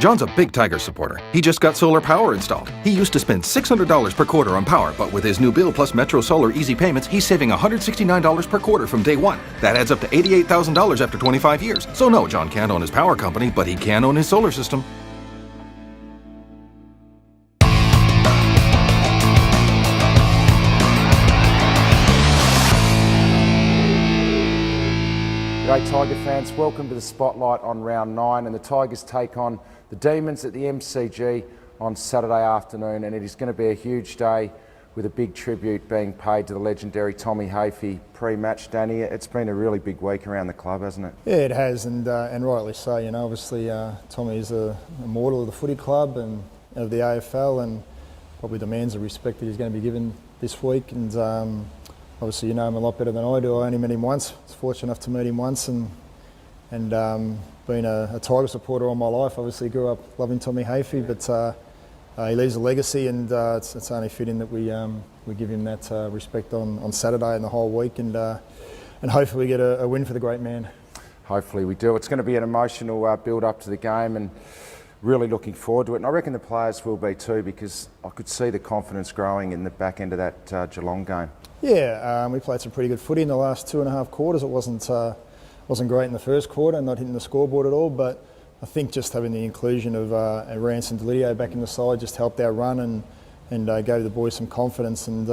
John's a big Tiger supporter. He just got solar power installed. He used to spend $600 per quarter on power, but with his new bill plus Metro Solar Easy Payments, he's saving $169 per quarter from day one. That adds up to $88,000 after 25 years. So no, John can't own his power company, but he can own his solar system. G'day Tiger fans, welcome to the Spotlight on round 9, and the Tigers take on the Demons at the MCG on Saturday afternoon, and it is going to be a huge day with a big tribute being paid to the legendary Tommy Hafey pre-match. Danny, it's been a really big week around the club, hasn't it? Yeah, it has, and rightly so. You know, obviously Tommy is a immortal of the footy club and of the AFL, and probably demands the respect that he's going to be given this week. And obviously, you know him a lot better than I do. I only met him once. I was fortunate enough to meet him once, and been a Tiger supporter all my life. Obviously, grew up loving Tommy Hafey, but he leaves a legacy, and it's only fitting that we give him that respect on Saturday and the whole week, and hopefully we get a win for the great man. Hopefully we do. It's going to be an emotional build-up to the game, and really looking forward to it. And I reckon the players will be too, because I could see the confidence growing in the back end of that Geelong game. Yeah, we played some pretty good footy in the last 2.5 quarters. It wasn't great in the first quarter, not hitting the scoreboard at all, but I think just having the inclusion of Rance and Daly back in the side just helped our run and gave the boys some confidence. And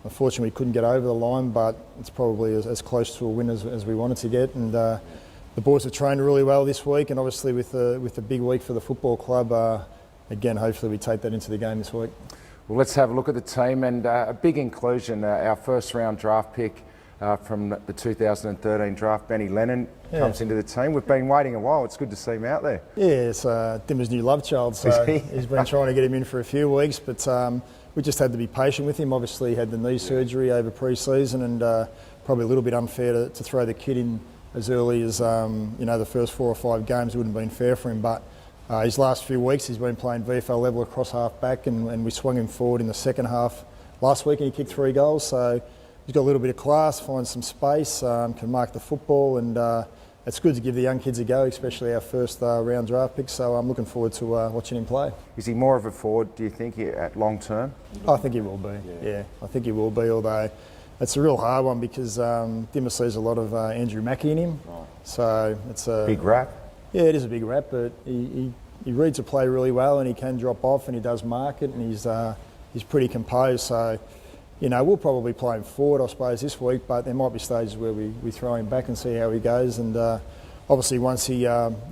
unfortunately, we couldn't get over the line, but it's probably as close to a win as we wanted to get. And the boys have trained really well this week, and obviously with the big week for the football club, again, hopefully we take that into the game this week. Well, let's have a look at the team, and a big inclusion. Our first round draft pick from the 2013 draft, Benny Lennon, comes into the team. We've been waiting a while. It's good to see him out there. Yeah, it's Dimmer's new love child, so he's been trying to get him in for a few weeks, but we just had to be patient with him. Obviously, he had the knee surgery over pre-season, and probably a little bit unfair to throw the kid in as early as the first 4 or 5 games. Wouldn't have been fair for him, but his last few weeks he's been playing VFL level across half back, and we swung him forward in the second half last week, and he kicked 3 goals, so he's got a little bit of class, finds some space, can mark the football, and it's good to give the young kids a go, especially our first round draft pick, so I'm looking forward to watching him play. Is he more of a forward, do you think, at long term? I think he will be, yeah, I think he will be, although it's a real hard one because Dimmer sees a lot of Andrew Mackie in him, so it's a big rap. Yeah, it is a big rap, but he reads a play really well, and he can drop off, and he does mark it, and he's pretty composed. So, you know, we'll probably play him forward, I suppose, this week, but there might be stages where we throw him back and see how he goes. And obviously, once he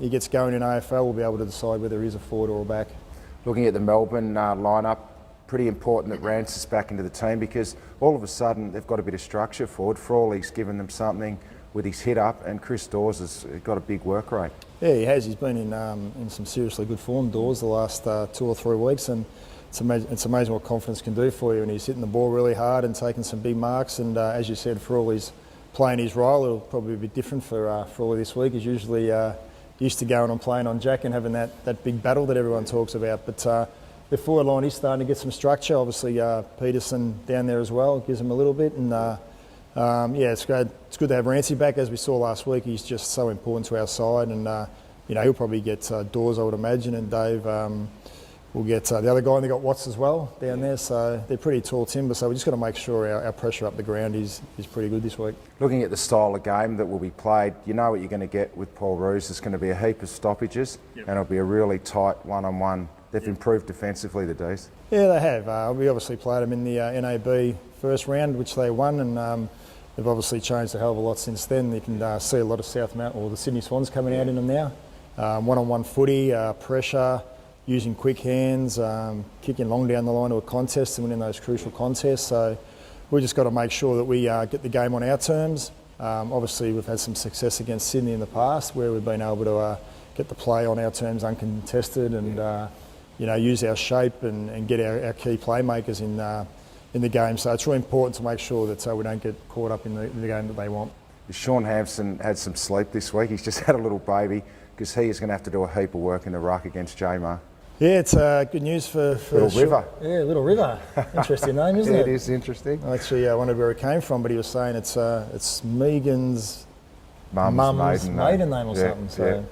gets going in AFL, we'll be able to decide whether he's a forward or a back. Looking at the Melbourne lineup, pretty important that Rance is back into the team, because all of a sudden they've got a bit of structure forward. Frawley's given them something with his hit up, and Chris Dawes has got a big work rate. Yeah, he has. He's been in some seriously good form, Dawes, the last 2 or 3 weeks, and it's amazing what confidence can do for you. And he's hitting the ball really hard and taking some big marks. And as you said, Frawley's playing his role. It'll probably be different for Frawley this week. He's usually used to going and playing on Jack and having that big battle that everyone talks about. But the forward line is starting to get some structure. Obviously, Peterson down there as well gives him a little bit. And yeah, it's great. It's good to have Rancy back. As we saw last week, he's just so important to our side. And you know, he'll probably get Dawes, I would imagine, and Dave will get the other guy, and they've got Watts as well down there, so they're pretty tall timber, so we just got to make sure our pressure up the ground is pretty good this week. Looking at the style of game that will be played, you know what you're going to get with Paul Roos. There's going to be a heap of stoppages, and it'll be a really tight one-on-one. They've improved defensively, the D's. Yeah, they have. We obviously played them in the NAB first round, which they won, and they've obviously changed a hell of a lot since then. You can see a lot of South Mount, or the Sydney Swans coming out in them now. One-on-one footy, pressure, using quick hands, kicking long down the line to a contest and winning those crucial contests. So we've just got to make sure that we get the game on our terms. Obviously, we've had some success against Sydney in the past where we've been able to get the play on our terms uncontested, and you know, use our shape and get our key playmakers in the game. So it's really important to make sure that we don't get caught up in the game that they want. Sean Hampson had some sleep this week. He's just had a little baby, because he is going to have to do a heap of work in the ruck against J-Mar. Yeah, it's good news for Little River. Yeah, Little River. Interesting name, isn't it? It is interesting. I actually wondered where it came from, but he was saying it's Megan's mum's maiden name or something. So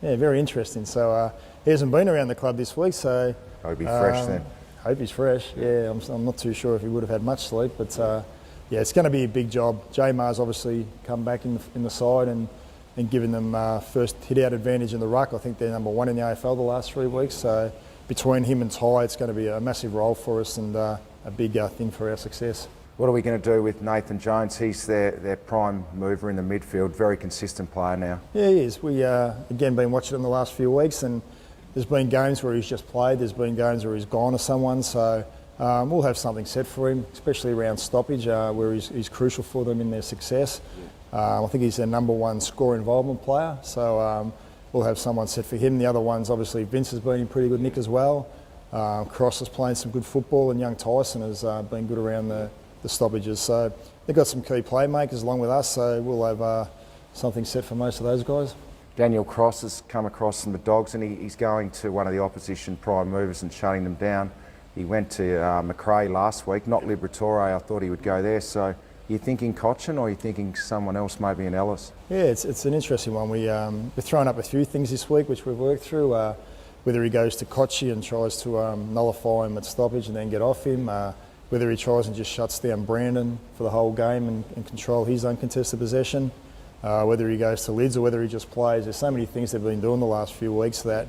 yeah, very interesting. So he hasn't been around the club this week, so... He'll be fresh then. Hope he's fresh. Yeah, I'm not too sure if he would have had much sleep, but yeah, it's going to be a big job. J Mar's obviously come back in the side and given them first hit-out advantage in the ruck. I think they're number 1 in the AFL the last 3 weeks, so between him and Ty, it's going to be a massive role for us and a big thing for our success. What are we going to do with Nathan Jones? He's their prime mover in the midfield, very consistent player now. Yeah, he is. We, again, been watching him the last few weeks, and there's been games where he's just played, there's been games where he's gone to someone, so we'll have something set for him, especially around stoppage, where he's crucial for them in their success. I think he's their number 1 score involvement player, so we'll have someone set for him. The other ones, obviously, Vince has been in pretty good nick as well. Cross is playing some good football, and young Tyson has been good around the stoppages. So they've got some key playmakers along with us, so we'll have something set for most of those guys. Daniel Cross has come across from the Dogs, and he's going to one of the opposition prime movers and shutting them down. He went to Macrae last week, not Liberatore. I thought he would go there. So are you thinking Cochin, or are you thinking someone else, maybe an Ellis? Yeah, it's an interesting one. We're throwing up a few things this week which we've worked through. Whether he goes to Kochi and tries to nullify him at stoppage and then get off him, whether he tries and just shuts down Brandon for the whole game and control his uncontested possession, whether he goes to Lids or whether he just plays. There's so many things they've been doing the last few weeks that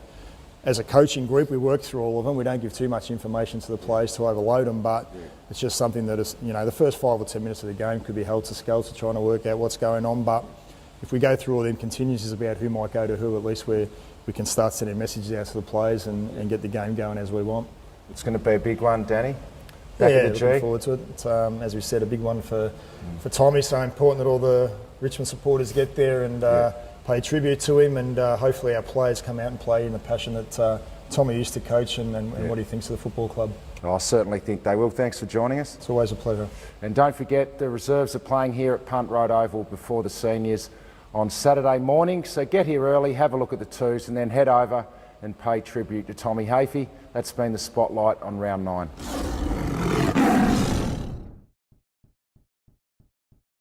as a coaching group we work through all of them. We don't give too much information to the players to overload them, but it's just something that is, the first 5 or 10 minutes of the game could be held to scale to trying to work out what's going on, but if we go through all them continues about who might go to who, at least we can start sending messages out to the players and get the game going as we want. It's going to be a big one, Danny. Back in the G. Looking forward to it. It's, as we said, a big one for Tommy. So important that all the Richmond supporters get there and pay tribute to him, and hopefully our players come out and play in the passion that Tommy used to coach and what he thinks of the football club. I certainly think they will. Thanks for joining us. It's always a pleasure. And don't forget, the reserves are playing here at Punt Road Oval before the seniors on Saturday morning. So get here early, have a look at the twos, and then head over and pay tribute to Tommy Hafey. That's been the spotlight on round 9.